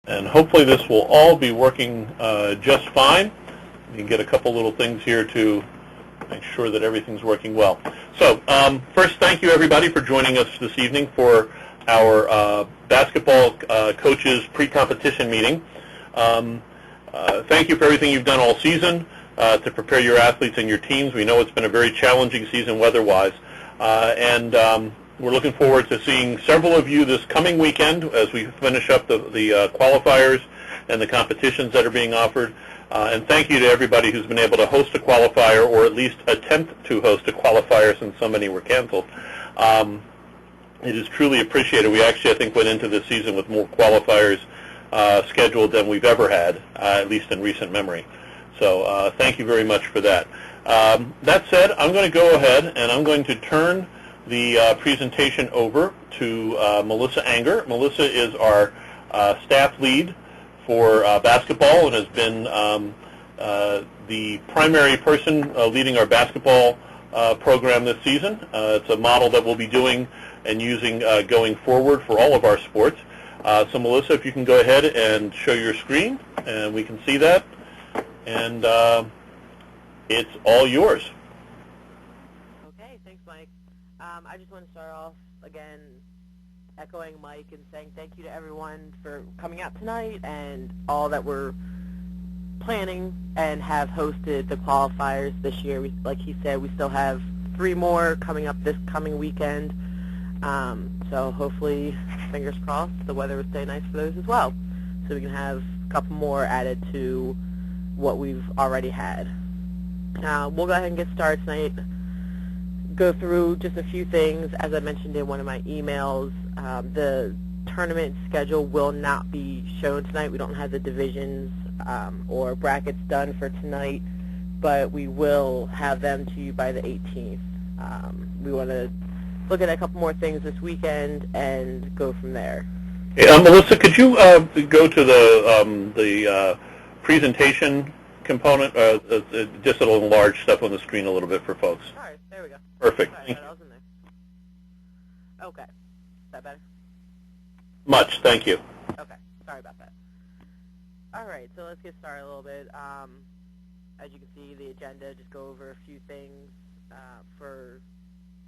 And hopefully this will all be working just fine. You can get a couple little things here to make sure that everything's working well. So first, thank you everybody for joining us this evening for our basketball coaches pre-competition meeting. Thank you for everything you've done all season to prepare your athletes and your teams. We know it's been a very challenging season weather-wise. And we're looking forward to seeing several of you this coming weekend as we finish up the qualifiers and the competitions that are being offered. And thank you to everybody who's been able to host a qualifier or at least attempt to host a qualifier since so many were canceled. It is truly appreciated. We actually, I think, went into this season with more qualifiers scheduled than we've ever had, at least in recent memory. So thank you very much for that. That said, I'm going to go ahead and I'm going to turn the presentation over to Melissa Anger. Melissa is our staff lead for basketball and has been the primary person leading our basketball program this season. It's a model that we'll be doing and using going forward for all of our sports. So Melissa, if you can go ahead and show your screen, and we can see that. And it's all yours. Okay, thanks, Mike. I just want to start off, again, echoing Mike and saying thank you to everyone for coming out tonight and all that we're planning and have hosted the qualifiers this year. Like he said, we still have 3 more coming up this coming weekend. So hopefully, fingers crossed, the weather will stay nice for those as well. So we can have a couple more added to what we've already had. We'll go ahead and get started tonight. Go through just a few things. As I mentioned in one of my emails, the tournament schedule will not be shown tonight. We don't have the divisions or brackets done for tonight, but we will have them to you by the 18th. We want to look at a couple more things this weekend and go from there. Hey, Melissa, could you go to the presentation component? Just it'll enlarge stuff on the screen a little bit for folks. All right, there we go. Perfect. Sorry, that was in there. Okay. Is that better? Much. Thank you. Okay. Sorry about that. All right, so let's get started a little bit. As you can see, the agenda, just go over a few things for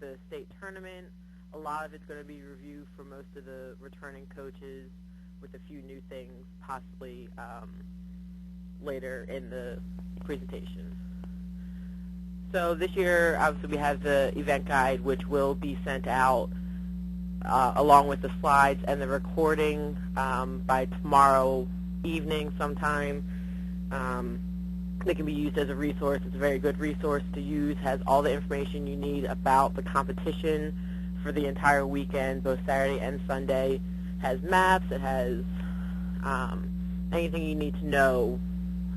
the state tournament. A lot of it's going to be review for most of the returning coaches with a few new things possibly later in the presentation. So this year, obviously, we have the event guide, which will be sent out along with the slides and the recording by tomorrow evening sometime. It can be used as a resource. It's a very good resource to use. Has all the information you need about the competition for the entire weekend, both Saturday and Sunday. Has maps. It has anything you need to know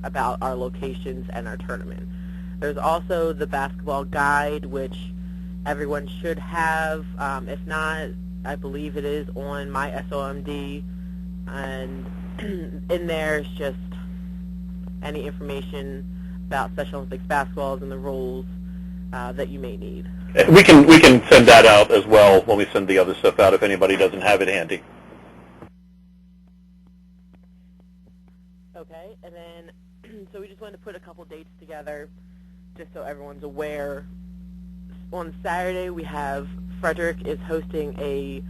about our locations and our tournament. There's also the basketball guide, which everyone should have. If not, I believe it is on my SOMD. And in there is just any information about Special Olympics basketballs and the rules that you may need. We can send that out as well when we send the other stuff out if anybody doesn't have it handy. Okay, and then so we just wanted to put a couple dates together just so everyone's aware. On Saturday, we have Frederick is hosting a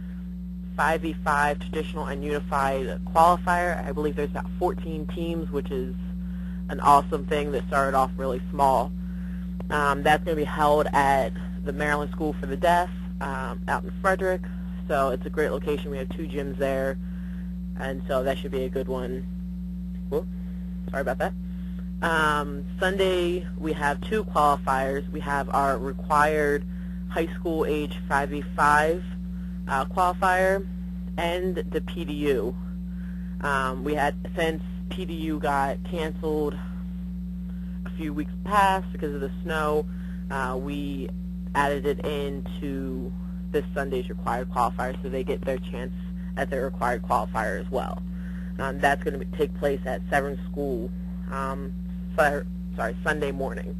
5v5 traditional and unified qualifier. I believe there's about 14 teams, which is an awesome thing that started off really small. That's going to be held at the Maryland School for the Deaf out in Frederick. So it's a great location. We have 2 gyms there, and so that should be a good one. Whoop, sorry about that. Sunday, we have 2 qualifiers. We have our required high school age 5v5 qualifier and the PDU. We had, since PDU got canceled a few weeks past because of the snow, we added it into this Sunday's required qualifier, so they get their chance at their required qualifier as well. That's going to take place at Severn School Sunday morning.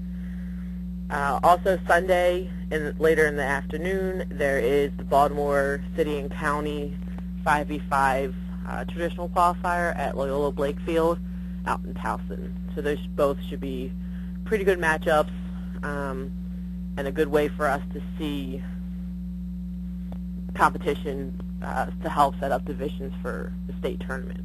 Also Sunday, later in the afternoon, there is the Baltimore City and County 5v5 traditional qualifier at Loyola Blakefield out in Towson. So those both should be pretty good matchups and a good way for us to see competition to help set up divisions for the state tournament.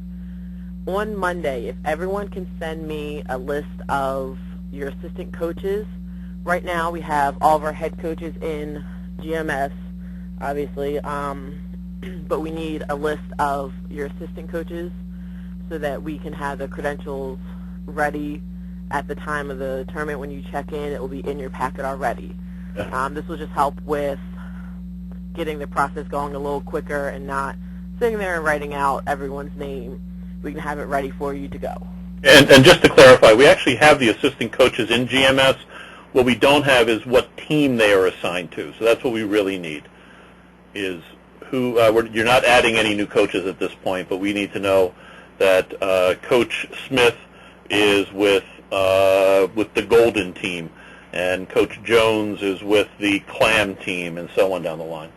On Monday, if everyone can send me a list of your assistant coaches. Right now we have all of our head coaches in GMS, obviously, but we need a list of your assistant coaches so that we can have the credentials ready at the time of the tournament. When you check in, it will be in your packet already. This will just help with getting the process going a little quicker and not sitting there and writing out everyone's name. We can have it ready for you to go. And just to clarify, we actually have the assistant coaches in GMS. What we don't have is what team they are assigned to. So that's what we really need, is who. You're not adding any new coaches at this point, but we need to know that Coach Smith is with the Golden team, and Coach Jones is with the Clam team, and so on down the line.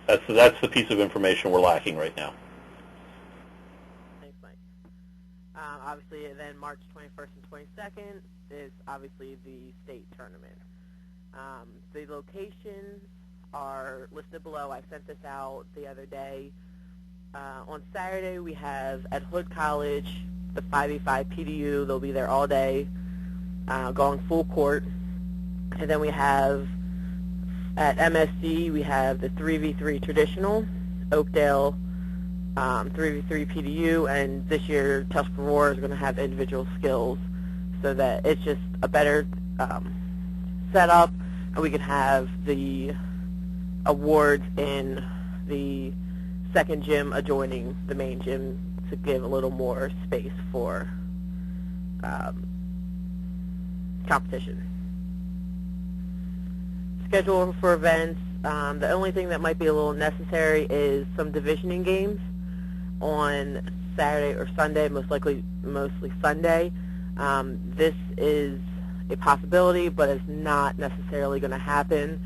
That's the piece of information we're lacking right now. Thanks, Mike. Obviously, then March 21st and 22nd is obviously the state tournament. The locations are listed below. I sent this out the other day. On Saturday, we have at Hood College, the 5v5 PDU. They'll be there all day, going full court. And then we have at MSC, we have the 3v3 traditional, Oakdale 3v3 PDU, and this year Tuscarora is going to have individual skills, so that it's just a better setup, and we can have the awards in the second gym adjoining the main gym to give a little more space for competition. Schedule for events, the only thing that might be a little necessary is some divisioning games on Saturday or Sunday, mostly Sunday. This is a possibility, but it's not necessarily going to happen.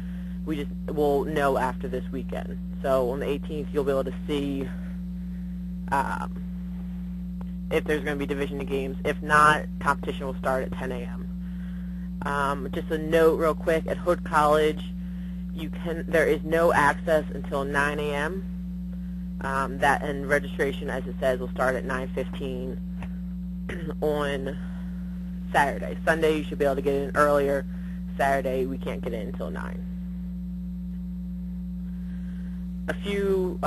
We just will know after this weekend. So on the 18th, you'll be able to see if there's going to be divisioning games. If not, competition will start at 10 a.m. Just a note real quick, at Hood College, there is no access until 9 a.m. That and registration, as it says, will start at 9:15 on Saturday. Sunday, you should be able to get in earlier. Saturday, we can't get in until 9. A few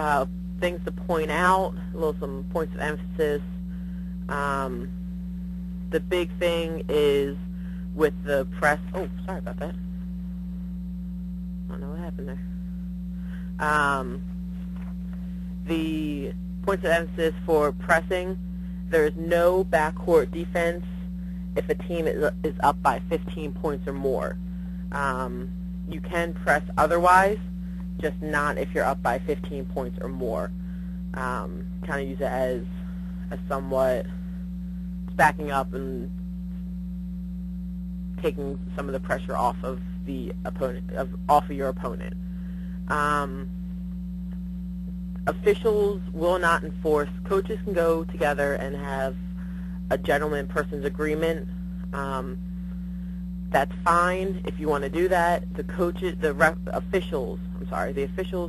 things to point out, some points of emphasis. The big thing is with the press. Oh, sorry about that. I don't know what happened there. The points of emphasis for pressing, there is no backcourt defense if a team is up by 15 points or more. You can press otherwise, just not if you're up by 15 points or more. Kind of use it as somewhat backing up and taking some of the pressure off of the opponent, off of your opponent. Officials will not enforce. Coaches can go together and have a gentleman person's agreement. That's fine if you want to do that. The officials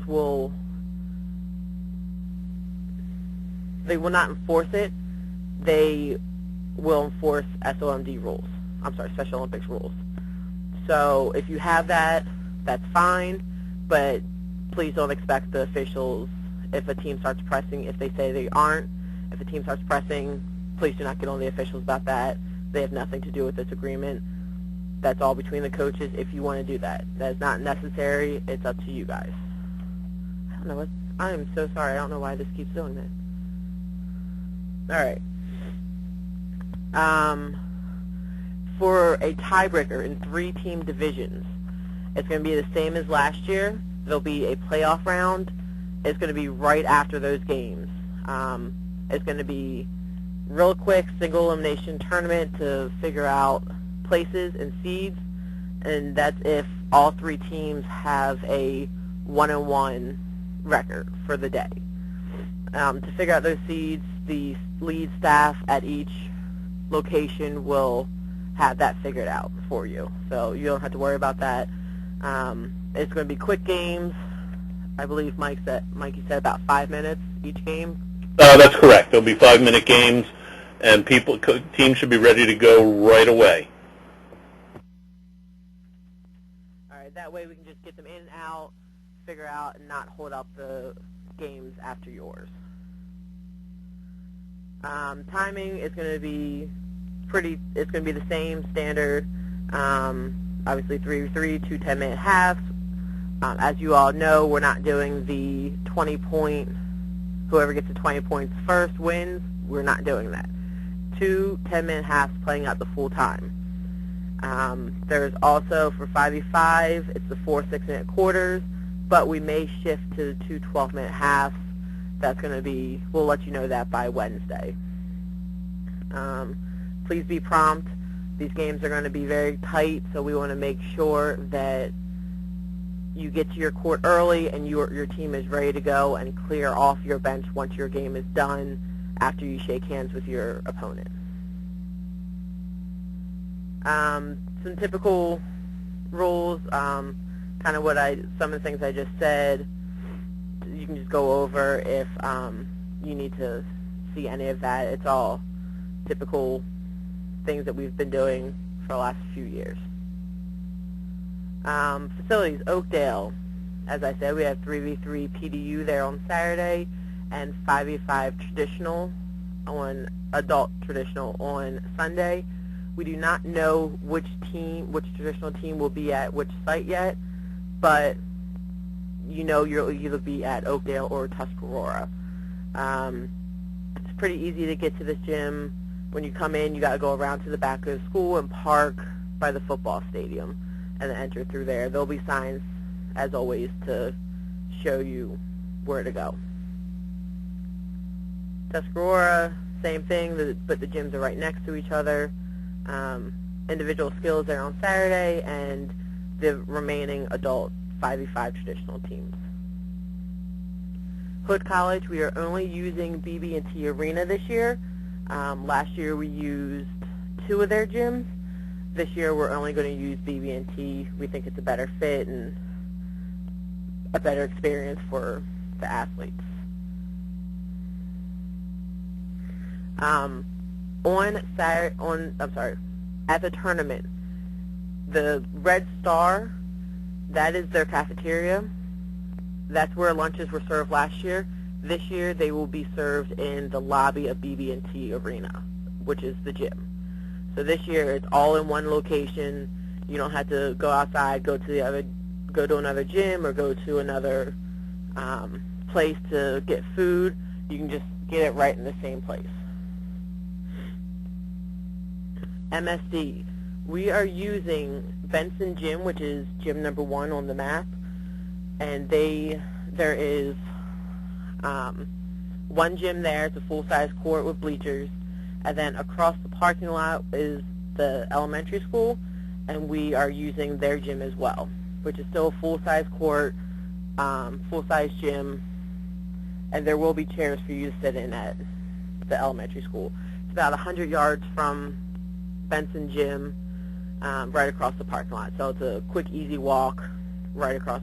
will not enforce it. They will enforce SOMD rules. Special Olympics rules. So if you have that, that's fine, but please don't expect the officials, if a team starts pressing, if they say they aren't, if a team starts pressing, please do not get on the officials about that. They have nothing to do with this agreement. That's all between the coaches if you want to do that. That is not necessary. It's up to you guys. I don't know. I am so sorry. I don't know why this keeps doing that. All right. For a tiebreaker in 3-team divisions, it's going to be the same as last year. There'll be a playoff round. It's going to be right after those games. It's going to be real quick single elimination tournament to figure out places and seeds, and that's if all 3 teams have a 1-1 record for the day. To figure out those seeds, the lead staff at each location will have that figured out for you. So you don't have to worry about that. It's going to be quick games. I believe Mikey said about 5 minutes each game. That's correct. There'll be 5-minute games, and teams should be ready to go right away. All right, that way we can just get them in and out, figure out, and not hold up the games after yours. Timing is going to be it's going to be the same standard. Obviously 3v3, 2 10-minute halves. As you all know, we're not doing the 20-point, whoever gets the 20 points first wins. We're not doing that. 2 10-minute halves playing out the full time. There's also, for 5v5, it's the 4 6-minute quarters, but we may shift to 2 12-minute halves. That's going to be, we'll let you know that by Wednesday. Please be prompt. These games are going to be very tight, so we want to make sure that you get to your court early and your team is ready to go and clear off your bench once your game is done after you shake hands with your opponent. Some typical rules, kind of some of the things I just said, you can just go over if you need to see any of that. It's all typical things that we've been doing for the last few years. Facilities, Oakdale. As I said, we have 3v3 PDU there on Saturday and 5v5 traditional adult traditional on Sunday. We do not know which traditional team will be at which site yet, but you know you'll either be at Oakdale or Tuscarora. It's pretty easy to get to this gym. When you come in, you got to go around to the back of the school and park by the football stadium and then enter through there. There'll be signs, as always, to show you where to go. Tuscarora, same thing, but the gyms are right next to each other. Individual skills there on Saturday, and the remaining adult 5v5 traditional teams. Hood College, we are only using BB&T Arena this year. Last year we used 2 of their gyms. This year we're only going to use BB&T. We think it's a better fit and a better experience for the athletes. At the tournament, the Red Star, that is their cafeteria. That's where lunches were served last year. This year they will be served in the lobby of BB&T Arena, which is the gym. So this year it's all in one location. You don't have to go outside, go to another gym or go to another place to get food. You can just get it right in the same place. MSD. We are using Benson Gym, which is gym number 1 on the map, and there is one gym there. It's a full-size court with bleachers, and then across the parking lot is the elementary school, and we are using their gym as well, which is still a full-size court, full-size gym, and there will be chairs for you to sit in at the elementary school. It's about 100 yards from Benson Gym, right across the parking lot. So it's a quick, easy walk right across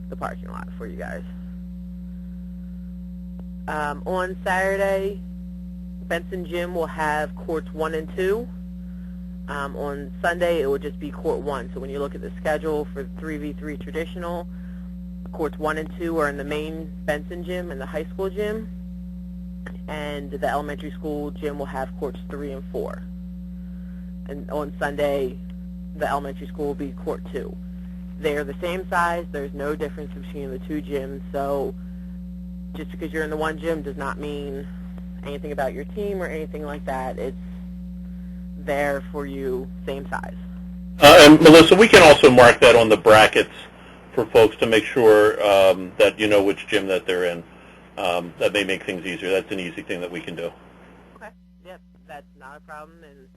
the parking lot for you guys. On Saturday, Benson Gym will have courts 1 and 2. On Sunday, it will just be court 1. So when you look at the schedule for 3v3 traditional, courts 1 and 2 are in the main Benson Gym and the high school gym, and the elementary school gym will have courts 3 and 4. And on Sunday, the elementary school will be court 2. They are the same size. There's no difference between the 2 gyms. So just because you're in the one gym does not mean anything about your team or anything like that. It's there for you, same size. And Melissa, we can also mark that on the brackets for folks to make sure that you know which gym that they're in. That may make things easier. That's an easy thing that we can do. Okay. Yep, that's not a problem, and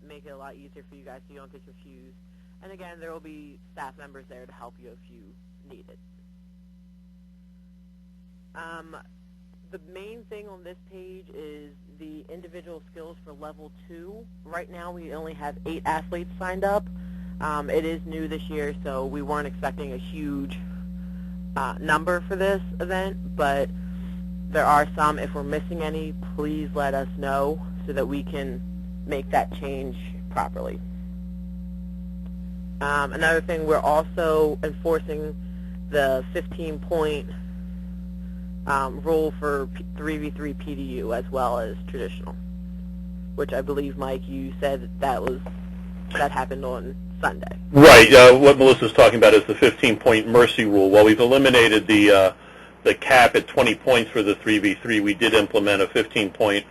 make it a lot easier for you guys so you don't get confused. And again, there will be staff members there to help you if you need it. The main thing on this page is the individual skills for level 2. Right now we only have 8 athletes signed up. It is new this year, so we weren't expecting a huge number for this event, but there are some. If we're missing any, please let us know so that we can make that change properly. Another thing, we're also enforcing the 15-point rule for 3v3 PDU as well as traditional, which I believe, Mike, you said that happened on Sunday. Right. What Melissa's talking about is the 15-point mercy rule. While we've eliminated the cap at 20 points for the 3v3, we did implement a 15-point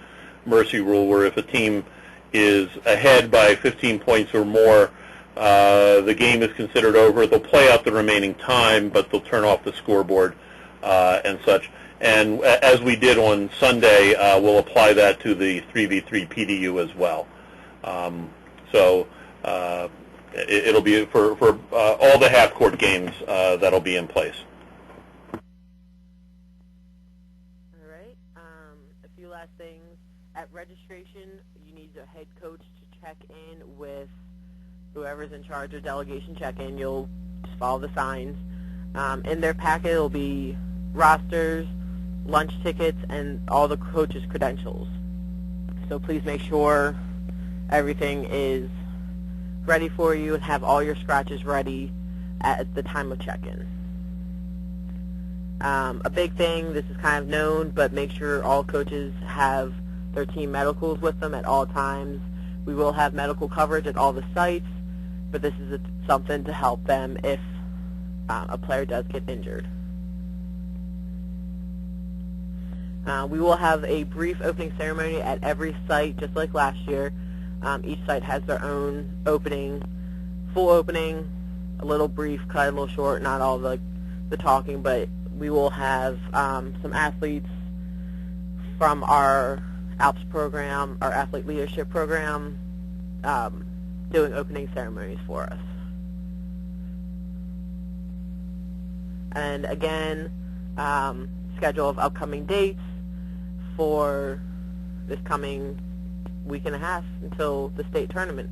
mercy rule where if a team is ahead by 15 points or more, the game is considered over. They'll play out the remaining time, but they'll turn off the scoreboard and such. And as we did on Sunday, we'll apply that to the 3v3 PDU as well. It'll be for all the half-court games that'll be in place. All right. A few last things. At registration, you need the head coach to check in with whoever's in charge of delegation check-in. You'll just follow the signs. In their packet will be rosters, lunch tickets, and all the coaches' credentials. So please make sure everything is ready for you and have all your scratches ready at the time of check-in. A big thing, this is kind of known, but make sure all coaches have their team medicals with them at all times. We will have medical coverage at all the sites, but this is something to help them if a player does get injured. We will have a brief opening ceremony at every site, just like last year. Each site has their own opening, full opening, a little brief, cut a little short, not all the talking, but we will have some athletes from our ALPS program, our athlete leadership program, doing opening ceremonies for us. And again, schedule of upcoming dates for this coming week and a half until the state tournament.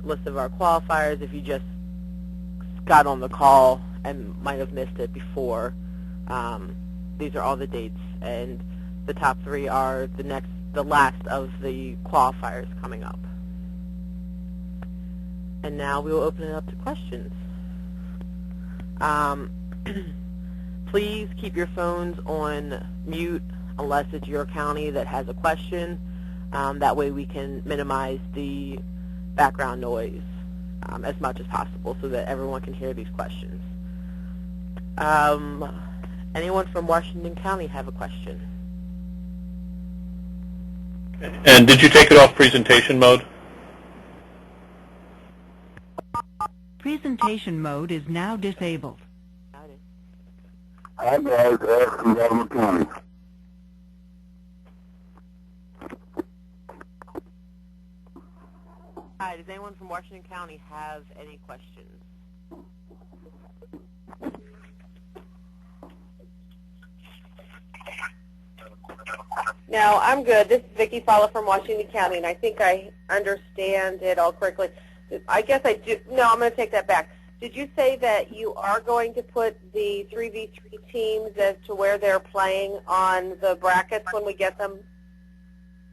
List of our qualifiers, if you just got on the call and might have missed it before, these are all the dates, and the top 3 are the last of the qualifiers coming up. And now we will open it up to questions. Please keep your phones on mute unless it's your county that has a question. That way we can minimize the background noise as much as possible so that everyone can hear these questions. Anyone from Washington County have a question? And did you take it off presentation mode? Presentation mode is now disabled. I'm from Washington County. Hi, does anyone from Washington County have any questions? No, I'm good. This is Vicki Fowler from Washington County, and I think I understand it all correctly. I guess I do. No, I'm going to take that back. Did you say that you are going to put the 3v3 teams as to where they're playing on the brackets when we get them?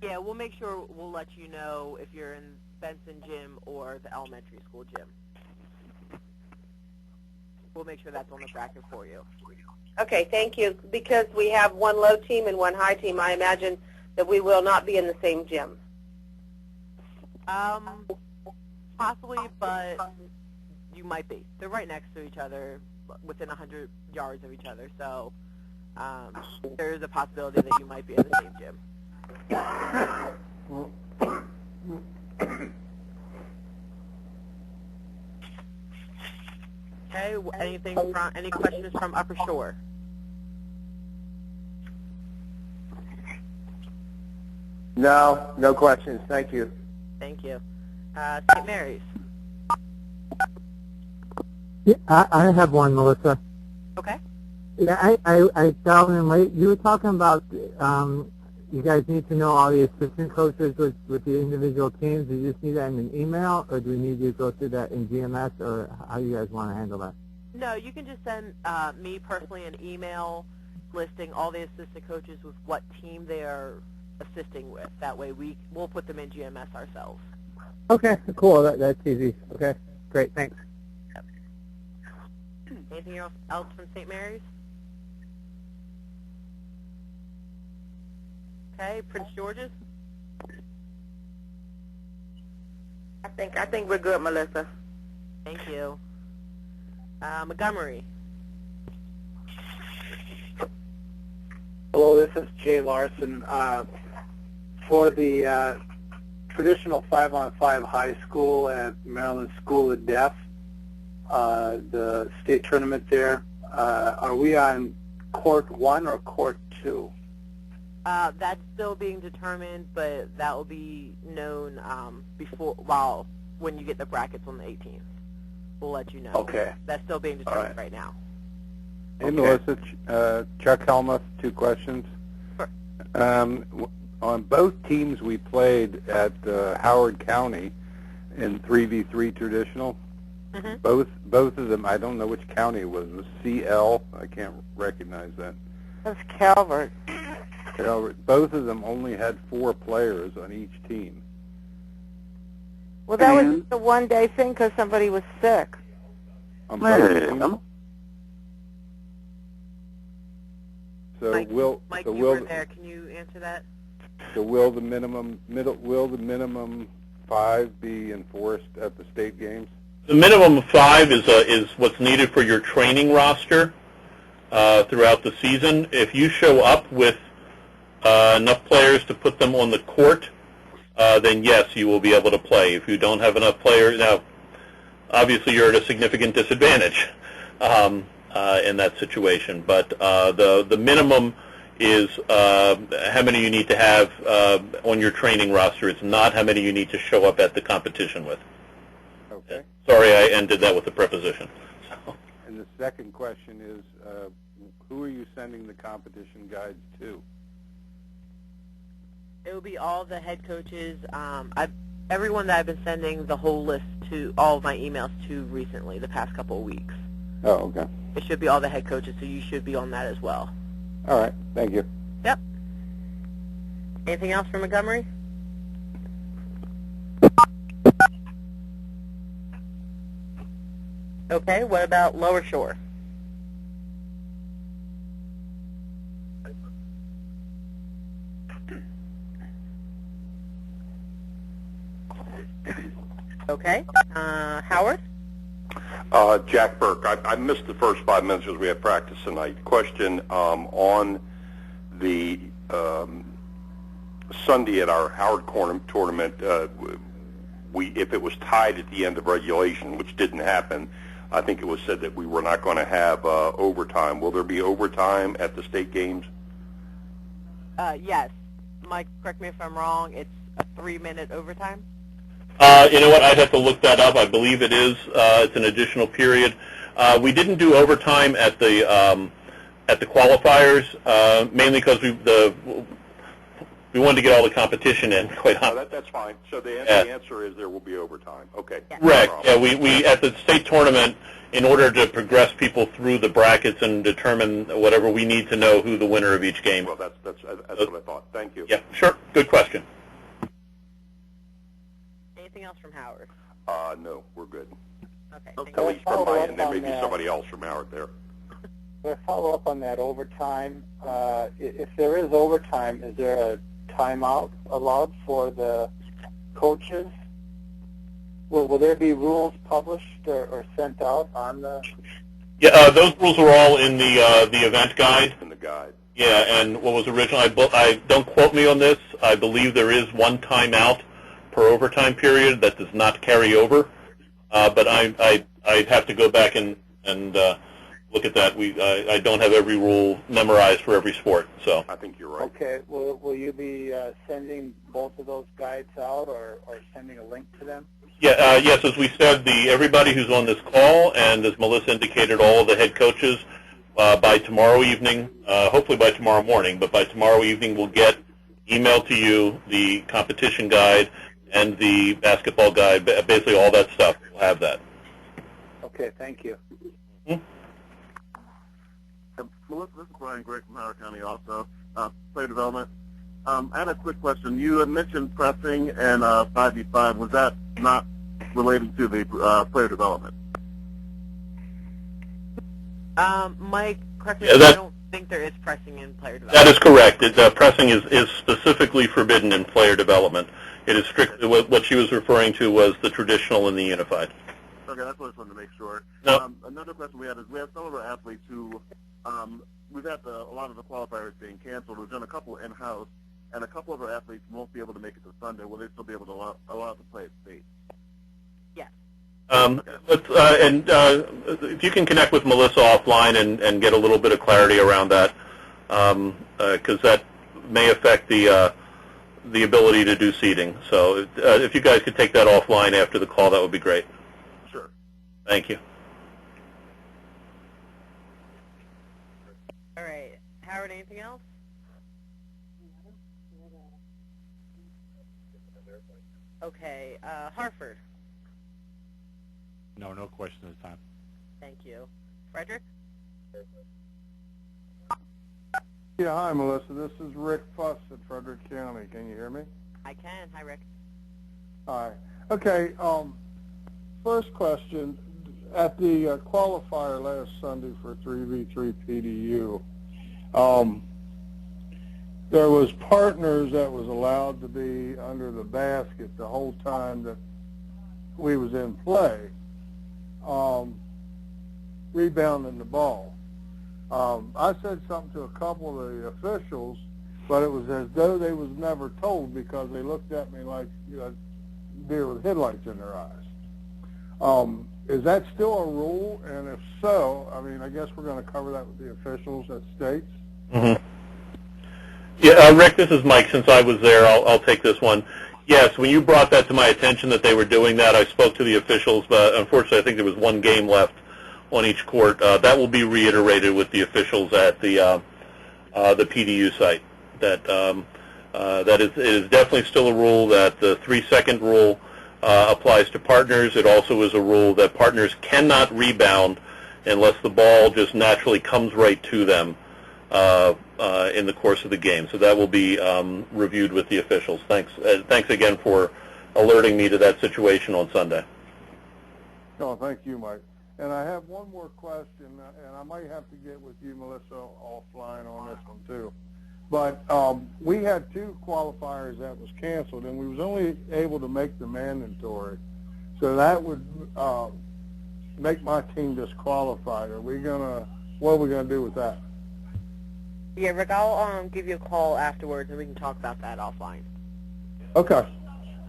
Yeah, we'll make sure we'll let you know if you're in Benson Gym or the elementary school gym. We'll make sure that's on the bracket for you. Okay, thank you. Because we have one low team and one high team, I imagine that we will not be in the same gym. Possibly, but you might be. They're right next to each other, within 100 yards of each other, so there is a possibility that you might be in the same gym. Okay, any questions from Upper Shore? No, no questions. Thank you. Thank you. St. Mary's. Yeah, I have one, Melissa. Okay. Yeah, I dialed in late. You were talking about you guys need to know all the assistant coaches with the individual teams. Do you just need that in an email, or do we need you to go through that in GMS, or how do you guys want to handle that? No, you can just send me personally an email listing all the assistant coaches with what team they are assisting with. That way we'll put them in GMS ourselves. Okay, cool. That's easy. Okay, great. Thanks. Anything else from St. Mary's? Okay, Prince George's? I think we're good, Melissa. Thank you. Montgomery? Hello, this is Jay Larson. For the traditional 5-on-5 high school at Maryland School of Deaf, the state tournament there, are we on court 1 or court 2? That's still being determined, but that will be known when you get the brackets on the 18th. We'll let you know. Okay. That's still being determined right now. Hey, Melissa, Chuck Helmuth, 2 questions. Sure. On both teams we played at Howard County in 3v3 traditional, both of them, I don't know which county it was CL, I can't recognize that. That's Calvert. Both of them only had 4 players on each team. Well, that was just a one-day thing because somebody was sick. On both teams? So Mike, you were there. Can you answer that? So will the minimum 5 be enforced at the state games? The minimum of 5 is what's needed for your training roster throughout the season. If you show up with enough players to put them on the court, then yes, you will be able to play. If you don't have enough players, now obviously you're at a significant disadvantage in that situation. But the minimum is how many you need to have on your training roster. It's not how many you need to show up at the competition with. Okay. Sorry, I ended that with a preposition. So. And the second question is, who are you sending the competition guides to? It will be all the head coaches. Everyone that I've been sending the whole list to, all of my emails to recently, the past couple of weeks. Oh, okay. It should be all the head coaches, so you should be on that as well. All right. Thank you. Yep. Anything else from Montgomery? Okay, what about Lower Shore? Okay. Howard? Jack Burke. I missed the first 5 minutes because we had practice tonight. Question on the Sunday at our Howard tournament, if it was tied at the end of regulation, which didn't happen, I think it was said that we were not going to have overtime. Will there be overtime at the state games? Yes. Mike, correct me if I'm wrong. It's a 3-minute overtime? You know what? I'd have to look that up. I believe it is. It's an additional period. We didn't do overtime at the qualifiers, mainly because we wanted to get all the competition in. Quite honestly. That's fine. So the answer is there will be overtime. Okay. Correct. Yeah, we at the state tournament, in order to progress people through the brackets and determine whatever, we need to know who the winner of each game. Well, that's what I thought. Thank you. Yeah, sure. Good question. Anything else from Howard? No, we're good. Okay. At least from my end. There may be somebody else from Howard there. To follow up on that overtime, if there is overtime, is there a timeout allowed for the coaches? Will there be rules published or sent out on the? Yeah, those rules are all in the event guide. In the guide. Yeah, and what was original? I don't quote me on this. I believe there is one timeout per overtime period that does not carry over. But I'd have to go back and look at that. I don't have every rule memorized for every sport, so. I think you're right. Okay. Will you be sending both of those guides out or sending a link to them? Yeah. Yes, as we said, everybody who's on this call, and as Melissa indicated, all of the head coaches, by tomorrow evening, hopefully by tomorrow morning, but by tomorrow evening we'll get emailed to you the competition guide and the basketball guide, basically all that stuff. We'll have that. Okay, thank you. Melissa, this is Brian Gregg from Howard County also, player development. I had a quick question. You had mentioned pressing and 5v5. Was that not related to the player development? Mike, correct me Yeah, if I don't think there is pressing in player development. That is correct. Pressing is specifically forbidden in player development. It is strictly what she was referring to was the traditional and the unified. Okay, that's what I just wanted to make sure. No. Another question we had is we have some of our athletes who, we've had a lot of the qualifiers being canceled. We've done a couple in-house, and a couple of our athletes won't be able to make it to Sunday. Will they still be able to allow to play at state? Yes. If you can connect with Melissa offline and get a little bit of clarity around that, because that may affect the ability to do seating. So if you guys could take that offline after the call, that would be great. Sure. Thank you. All right. Howard, anything else? Okay. Hartford. No question this time. Thank you. Frederick? Yeah, hi, Melissa. This is Rick Fuss at Frederick County. Can you hear me? I can. Hi, Rick. Hi. Okay, first question. At the qualifier last Sunday for 3v3 PDU, there was partners that was allowed to be under the basket the whole time that we was in play, rebounding the ball. I said something to a couple of the officials, but it was as though they was never told because they looked at me like deer with headlights in their eyes. Is that still a rule? And if so, I mean, I guess we're going to cover that with the officials at states. Mm-hmm. Yeah, Rick, this is Mike. Since I was there, I'll take this one. Yes, when you brought that to my attention that they were doing that, I spoke to the officials, but unfortunately I think there was one game left on each court. That will be reiterated with the officials at the PDU site. That it is definitely still a rule that the 3-second rule applies to partners. It also is a rule that partners cannot rebound unless the ball just naturally comes right to them in the course of the game. So that will be reviewed with the officials. Thanks again for alerting me to that situation on Sunday. Oh, thank you, Mike. And I have one more question, and I might have to get with you, Melissa, offline on this one too. But we had 2 qualifiers that was canceled, and we was only able to make the mandatory. So that would make my team disqualified. What are we gonna do with that? Yeah, Rick, I'll give you a call afterwards, and we can talk about that offline. Okay.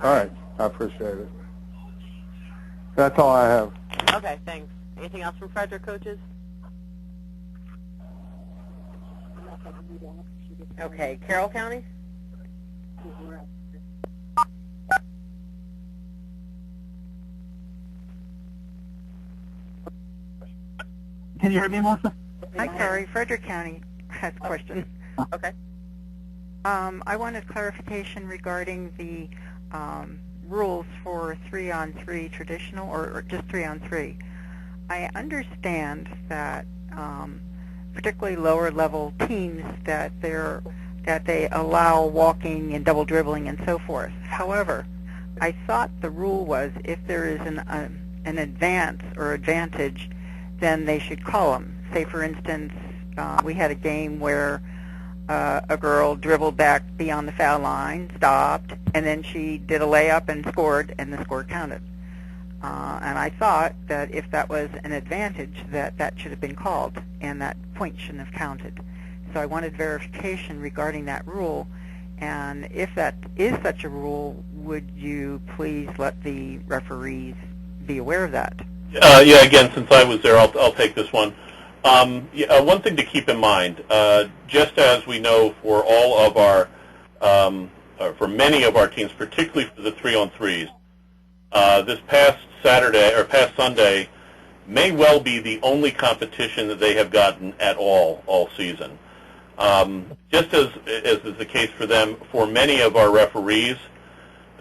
All right. I appreciate it. That's all I have. Okay, thanks. Anything else from Frederick, coaches? Okay, Carroll County? Can you hear me, Melissa? Hi, Carrie. Frederick County has a question. Okay. I wanted clarification regarding the rules for 3-on-3 traditional or just 3-on-3. I understand that particularly lower level teams that they allow walking and double dribbling and so forth. However, I thought the rule was if there is an advance or advantage, then they should call them. Say, for instance, we had a game where a girl dribbled back beyond the foul line, stopped, and then she did a layup and scored, and the score counted. And I thought that if that was an advantage, that should have been called, and that point shouldn't have counted. So I wanted verification regarding that rule, and if that is such a rule, would you please let the referees be aware of that? Yeah, again, since I was there, I'll take this one. One thing to keep in mind, just as we know for all of our, for many of our teams, particularly for the 3-on-3s, this past Sunday, may well be the only competition that they have gotten at all season. Just as is the case for them, for many of our referees,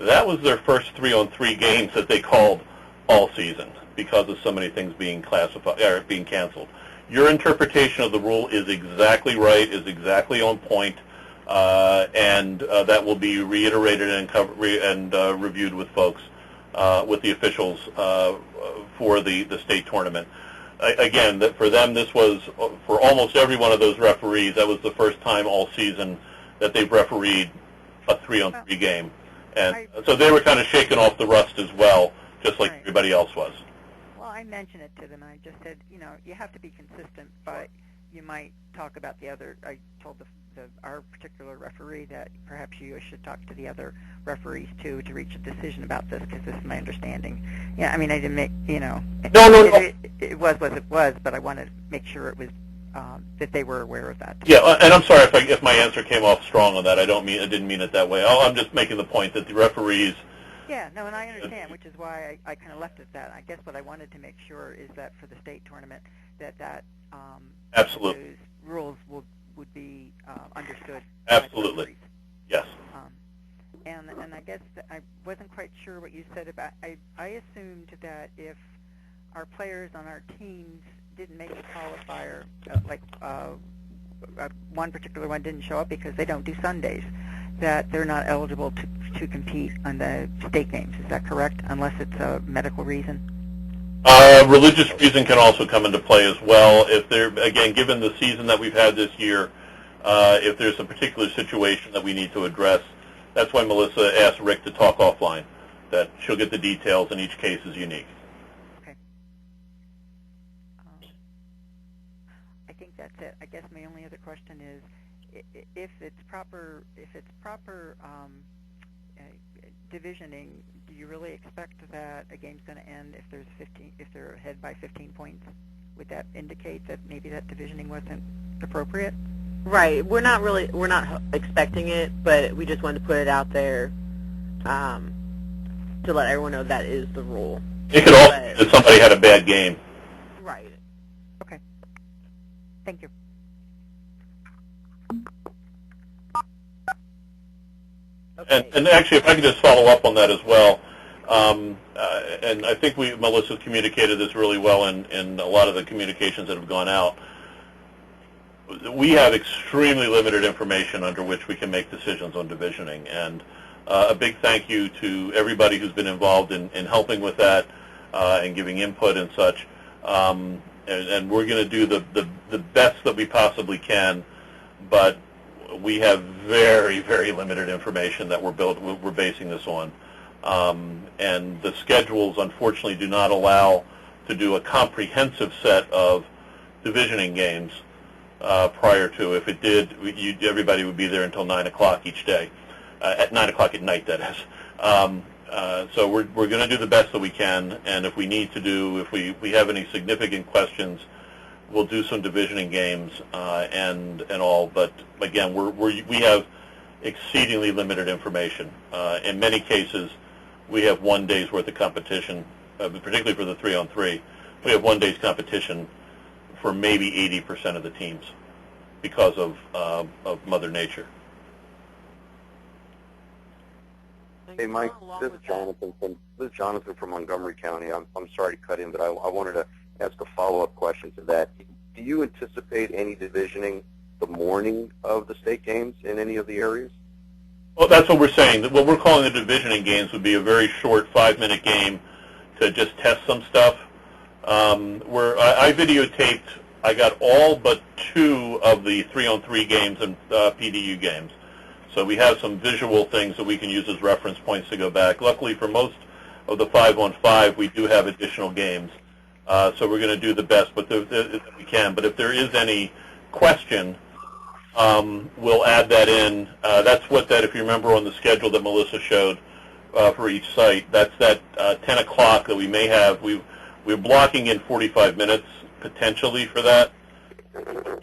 that was their first 3-on-3 games that they called all season because of so many things being classified or being canceled. Your interpretation of the rule is exactly right, is exactly on point, and that will be reiterated and reviewed with folks, with the officials for the state tournament. Again, for them, this was, for almost every one of those referees, that was the first time all season that they've refereed a 3-on-3 game. And so they were kind of shaking off the rust as well, just like everybody else was. Well, I mentioned it to them. I just said, you know, you have to be consistent, but you might talk about the other. I told our particular referee that perhaps you should talk to the other referees too to reach a decision about this, because this is my understanding. Yeah, I mean, I didn't make, you know, No. It was what it was, but I wanted to make sure it was that they were aware of that. Yeah, and I'm sorry if my answer came off strong on that. I didn't mean it that way. I'm just making the point that the referees. Yeah, no, and I understand, which is why I kind of left it at that. I guess what I wanted to make sure is that for the state tournament, that Absolutely. those rules would be understood. Absolutely. Yes. And I guess I wasn't quite sure what you said about. I assumed that if our players on our teams didn't make the qualifier, one particular one didn't show up because they don't do Sundays, that they're not eligible to compete on the state games. Is that correct? Unless it's a medical reason? Religious reason can also come into play as well. If they're, again, given the season that we've had this year, if there's a particular situation that we need to address, that's why Melissa asked Rick to talk offline, that she'll get the details and each case is unique. Okay. I think that's it. I guess my only other question is, if it's proper divisioning, do you really expect that a game's going to end if they're ahead by 15 points? Would that indicate that maybe that divisioning wasn't appropriate? Right. We're not expecting it, but we just wanted to put it out there to let everyone know that is the rule. It could also be that somebody had a bad game. Right. Okay. Thank you. Okay. And actually, if I could just follow up on that as well, and I think Melissa communicated this really well in a lot of the communications that have gone out. We have extremely limited information under which we can make decisions on divisioning, and a big thank you to everybody who's been involved in helping with that and giving input and such. And we're going to do the best that we possibly can, but we have very, very limited information that we're basing this on. And the schedules, unfortunately, do not allow to do a comprehensive set of divisioning games prior to. If it did, everybody would be there until 9 o'clock each day, at 9 o'clock at night, that is. So we're going to do the best that we can, and if we need to if we have any significant questions, we'll do some divisioning games and all. But again, we have exceedingly limited information. In many cases, we have 1 day's worth of competition, particularly for the 3-on-3. We have 1 day's competition for maybe 80% of the teams because of Mother Nature. Hey, Mike, this is Jonathan from Montgomery County. I'm sorry to cut in, but I wanted to ask a follow-up question to that. Do you anticipate any divisioning the morning of the state games in any of the areas? Well, that's what we're saying. What we're calling the divisioning games would be a very short 5-minute game to just test some stuff. Where I videotaped, I got all but 2 of the 3-on-3 games and PDU games. So we have some visual things that we can use as reference points to go back. Luckily, for most of the 5-on-5, we do have additional games. So we're going to do the best but we can. But if there is any question, we'll add that in. That's if you remember on the schedule that Melissa showed for each site, that's that 10 o'clock that we may have. We're blocking in 45 minutes potentially for that.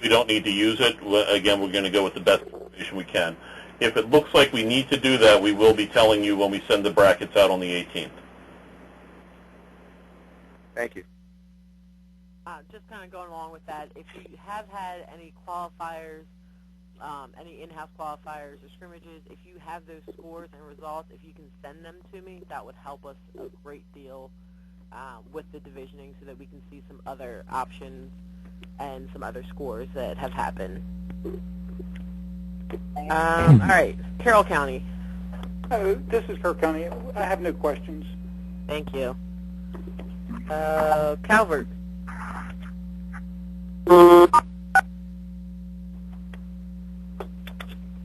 We don't need to use it. Again, we're going to go with the best information we can. If it looks like we need to do that, we will be telling you when we send the brackets out on the 18th. Thank you. Just kind of going along with that, if you have had any qualifiers, any in-house qualifiers or scrimmages, if you have those scores and results, if you can send them to me, that would help us a great deal with the divisioning so that we can see some other options and some other scores that have happened. All right, Carroll County. This is Carroll County. I have no questions. Thank you. Calvert.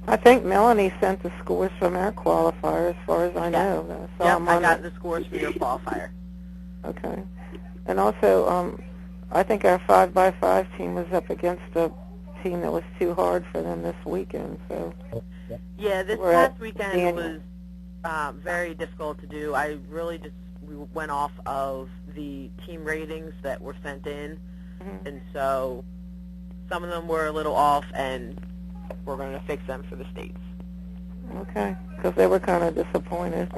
I think Melanie sent the scores from our qualifier, as far as I know. So Yeah, I got the scores for your qualifier. Okay. And also, I think our 5x5 team was up against a team that was too hard for them this weekend. So yeah, this past weekend was very difficult to do. I really we went off of the team ratings that were sent in, and so some of them were a little off, and we're going to fix them for the states. Okay, because they were kind of disappointed.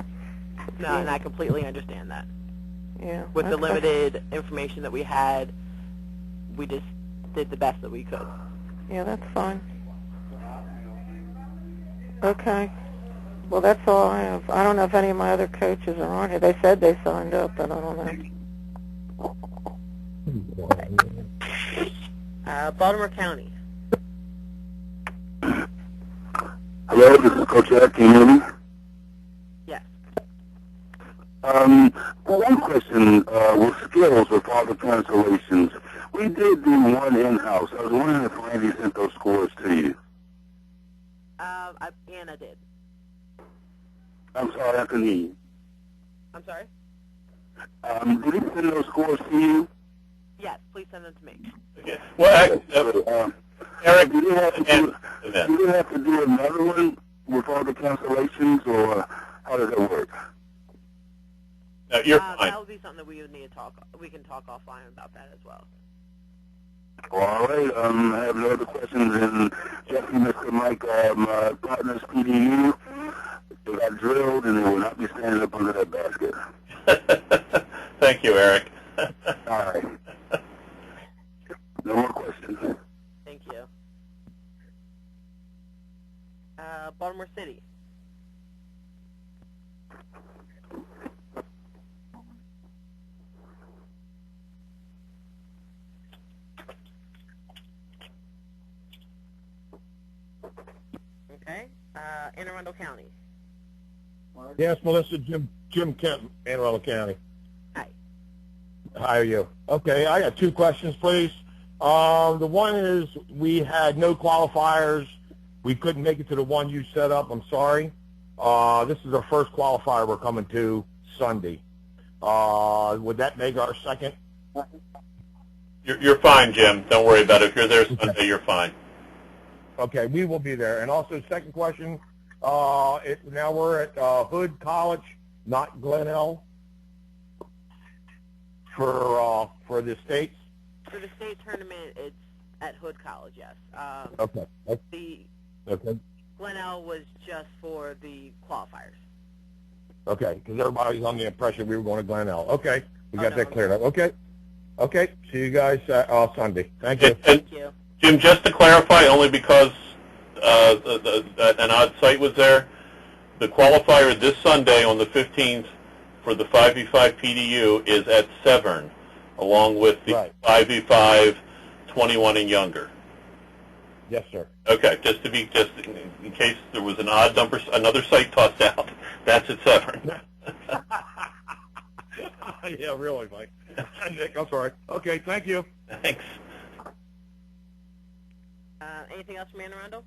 No, and I completely understand that. Yeah. With the limited information that we had, we just did the best that we could. Yeah, that's fine. Okay. Well, that's all I have. I don't know if any of my other coaches are on here. They said they signed up, but I don't know. Baltimore County. Hello, this is Coach Eric. Can you hear me? Yes. One question with skills with all the cancellations. We did do one in-house. I was wondering if Randy sent those scores to you. Anna did. I'm sorry, I couldn't hear you. I'm sorry? Did he send those scores to you? Yes, please send them to me. Okay. Well, Eric, did you have to do another one with all the cancellations, or how does that work? No, you're fine. That would be something that we would need to talk. We can talk offline about that as well. All right. I have no other questions. And Jeffrey, Mr. Mike, my partner's PDU, they got drilled, and they will not be standing up under that basket. Thank you, Eric. All right. No more questions. Thank you. Baltimore City. Okay. Anne Arundel County. Yes, Melissa, Jim Kent, Anne Arundel County. Hi. How are you? Okay, I got two questions, please. The one is we had no qualifiers. We couldn't make it to the one you set up. I'm sorry. This is our first qualifier we're coming to Sunday. Would that make our second? You're fine, Jim. Don't worry about it. If you're there Sunday, you're fine. Okay, we will be there. And also, second question, now we're at Hood College, not Glenelg, for the states? For the state tournament, it's at Hood College, yes. Okay. The Glenelg was just for the qualifiers. Okay, because everybody's on the impression we were going to Glenelg. Okay, we got that cleared up. Okay, see you guys Sunday. Thank you. Thank you. Jim, just to clarify, only because an odd site was there, the qualifier this Sunday on the 15th for the 5v5 PDU is at Severn, along with the 5v5 21 and younger. Yes, sir. Okay, just in case there was an odd number, another site tossed out, that's at Severn. Yeah, really, Mike. Nick, I'm sorry. Okay, thank you. Thanks. Anything else from Anne Arundel?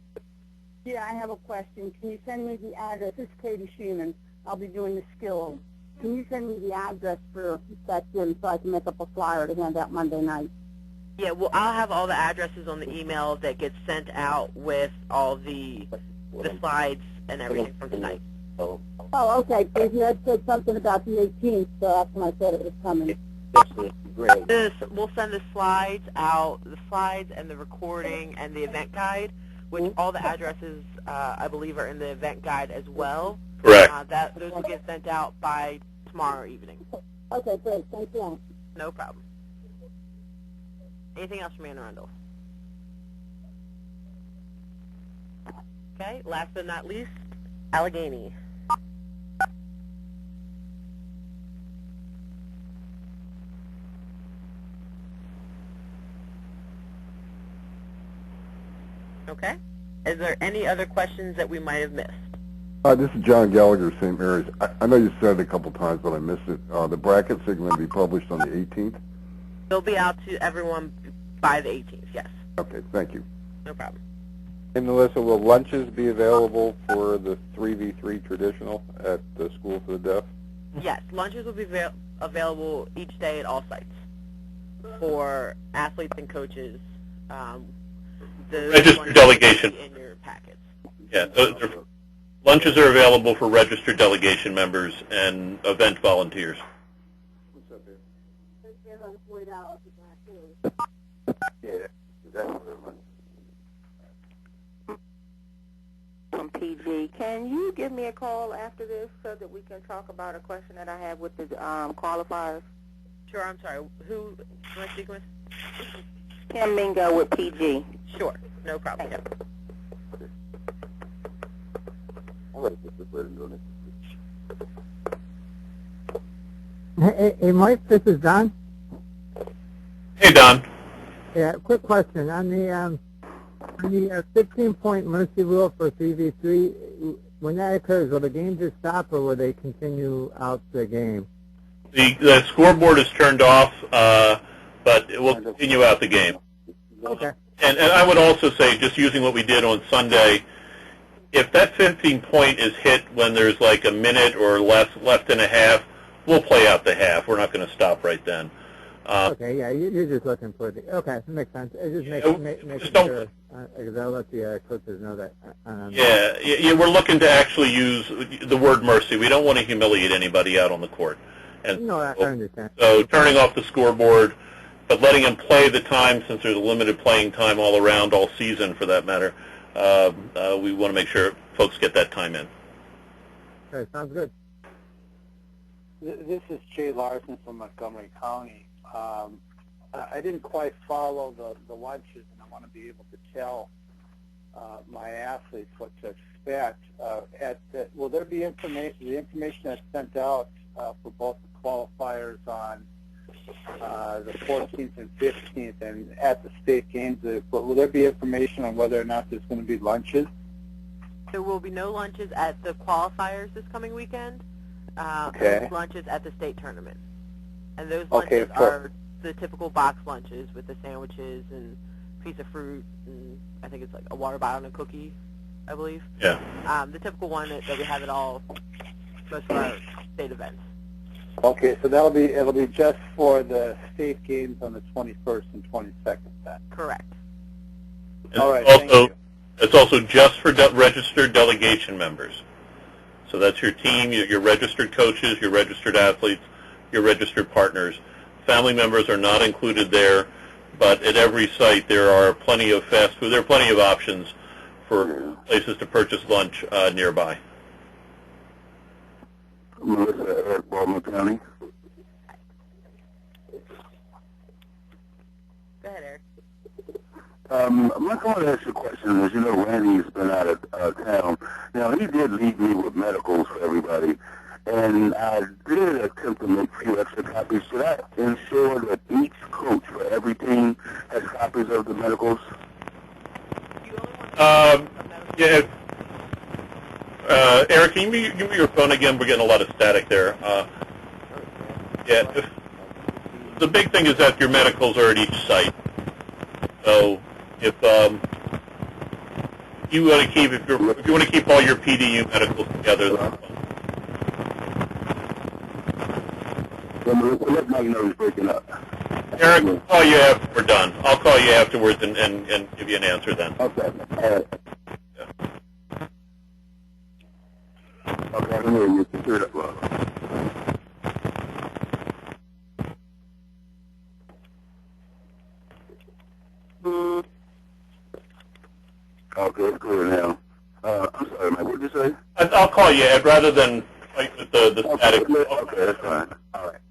Yeah, I have a question. Can you send me the address? This is Katie Sheeman. I'll be doing the skills. Can you send me the address for that gym so I can make up a flyer to hand out Monday night? Yeah, well, I'll have all the addresses on the email that gets sent out with all the slides and everything from tonight. Oh, okay. Because you had said something about the 18th, so that's when I said it was coming. We'll send the slides out, the slides and the recording and the event guide, which all the addresses, I believe, are in the event guide as well. Correct. Those will get sent out by tomorrow evening. Okay, great. Thank you. No problem. Anything else from Anne Arundel? Okay, last but not least, Allegheny. Okay. Is there any other questions that we might have missed? This is John Gallagher, St. Mary's. I know you said it a couple times, but I missed it. The brackets are going to be published on the 18th? They'll be out to everyone by the 18th, yes. Okay, thank you. No problem. Hey, Melissa, will lunches be available for the 3v3 traditional at the School for the Deaf? Yes, lunches will be available each day at all sites for athletes and coaches. The registered delegation. In your packets. Yeah, lunches are available for registered delegation members and event volunteers. From PG, can you give me a call after this so that we can talk about a question that I have with the qualifiers? Sure, I'm sorry. Who am I speaking with? Kim Mingo with PG. Sure, no problem. Yep. Hey, Mike, this is Don. Hey, Don. Yeah, quick question. On the 15-point mercy rule for 3v3, when that occurs, will the game just stop or will they continue out the game? The scoreboard is turned off, but it will continue out the game. Okay. And I would also say, just using what we did on Sunday, if that 15-point is hit when there's like a minute or less left in a half, we'll play out the half. We're not going to stop right then. Okay, yeah, you're just looking for the... Okay, that makes sense. It just makes sure, because I'll let the coaches know that. Yeah, we're looking to actually use the word mercy. We don't want to humiliate anybody out on the court. And no, I understand. So turning off the scoreboard, but letting them play the time, since there's a limited playing time all around, all season for that matter, we want to make sure folks get that time in. Okay, sounds good. This is Jay Larson from Montgomery County. I didn't quite follow the lunches, and I want to be able to tell my athletes what to expect. Will there be information, the information that's sent out for both the qualifiers on the 14th and 15th and at the state games, but will there be information on whether or not there's going to be lunches? There will be no lunches at the qualifiers this coming weekend. Okay. Lunches at the state tournament. And those lunches are the typical box lunches with the sandwiches and piece of fruit and I think it's like a water bottle and a cookie, I believe. Yeah. The typical one that we have at all most of our state events. Okay, so it'll be just for the state games on the 21st and 22nd then. Correct. All right. Thank you. It's also just for registered delegation members. So that's your team, your registered coaches, your registered athletes, your registered partners. Family members are not included there, but at every site there are plenty of fast food. There are plenty of options for places to purchase lunch nearby. Melissa, Eric, Baltimore County. Go ahead, Eric. I'm not going to ask you a question. As you know, Randy's been out of town. Now, he did leave me with medicals for everybody, and I did attempt to make a few extra copies. Should I ensure that each coach for every team has copies of the medicals? Yeah. Eric, can you give me your phone again? We're getting a lot of static there. Yeah. The big thing is that your medicals are at each site. So if you want to keep if you want to keep all your PDU medicals together, Let Mike know he's breaking up. Eric, I'll call you after we're done. I'll call you afterwards and give you an answer then. Okay. All right. Okay, I can hear you. Hear it well. Okay, it's clear now. I'm sorry, Mike. What did you say? I'll call you, Ed, rather than fight with the static. Okay, that's fine. All right.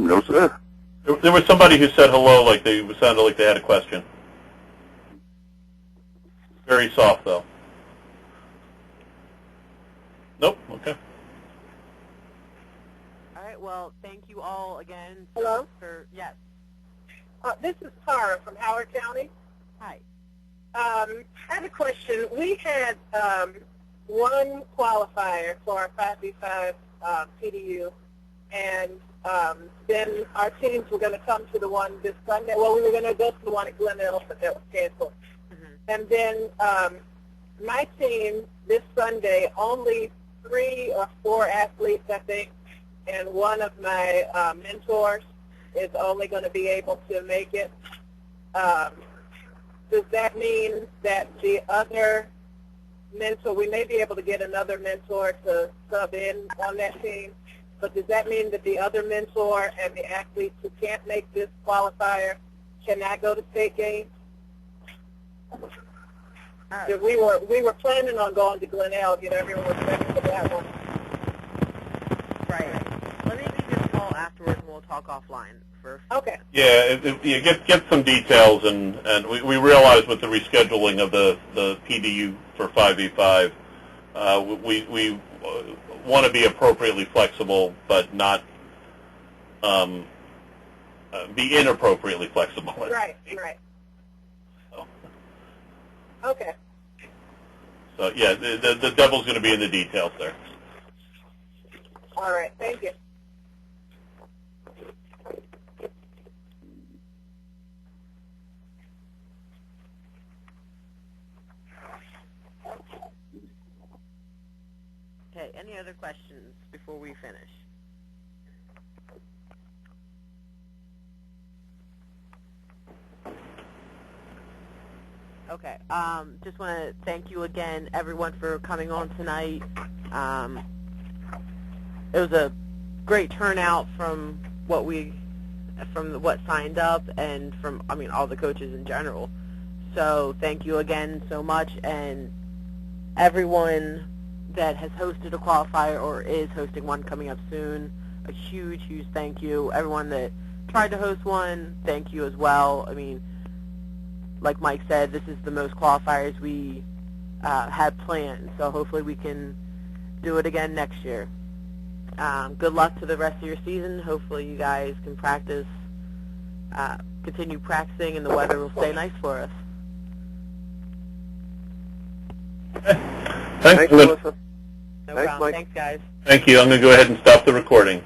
No, sir. There was somebody who said hello, like they sounded like they had a question. Very soft, though. Nope. Okay. All right. Well, thank you all again. Hello? Yes. This is Tara from Howard County. Hi. I have a question. We had one qualifier for our 5v5 PDU, and then our teams were going to come to the one this Sunday. Well, we were going to go to the one at Glenelg, but that was canceled. And then my team this Sunday, only 3 or 4 athletes, I think, and one of my mentors is only going to be able to make it. Does that mean that the other mentor, we may be able to get another mentor to sub in on that team, but does that mean that the other mentor and the athletes who can't make this qualifier cannot go to state games? We were planning on going to Glenelg, everyone was ready for that one. Right. Let me give you a call afterwards, and we'll talk offline. Okay. Yeah, get some details, and we realize with the rescheduling of the PDU for 5v5, we want to be appropriately flexible, but not be inappropriately flexible. Right. Okay. So yeah, the devil's going to be in the details there. All right. Thank you. Okay. Any other questions before we finish? Okay. Just want to thank you again, everyone, for coming on tonight. It was a great turnout from what signed up and from, all the coaches in general. So thank you again so much, and everyone that has hosted a qualifier or is hosting one coming up soon, a huge, huge thank you. Everyone that tried to host one, thank you as well. Like Mike said, this is the most qualifiers we had planned, so hopefully we can do it again next year. Good luck to the rest of your season. Hopefully you guys can practice, continue practicing, and the weather will stay nice for us. Thanks, Melissa. No problem. Mike. Thanks, guys. Thank you. I'm going to go ahead and stop the recording.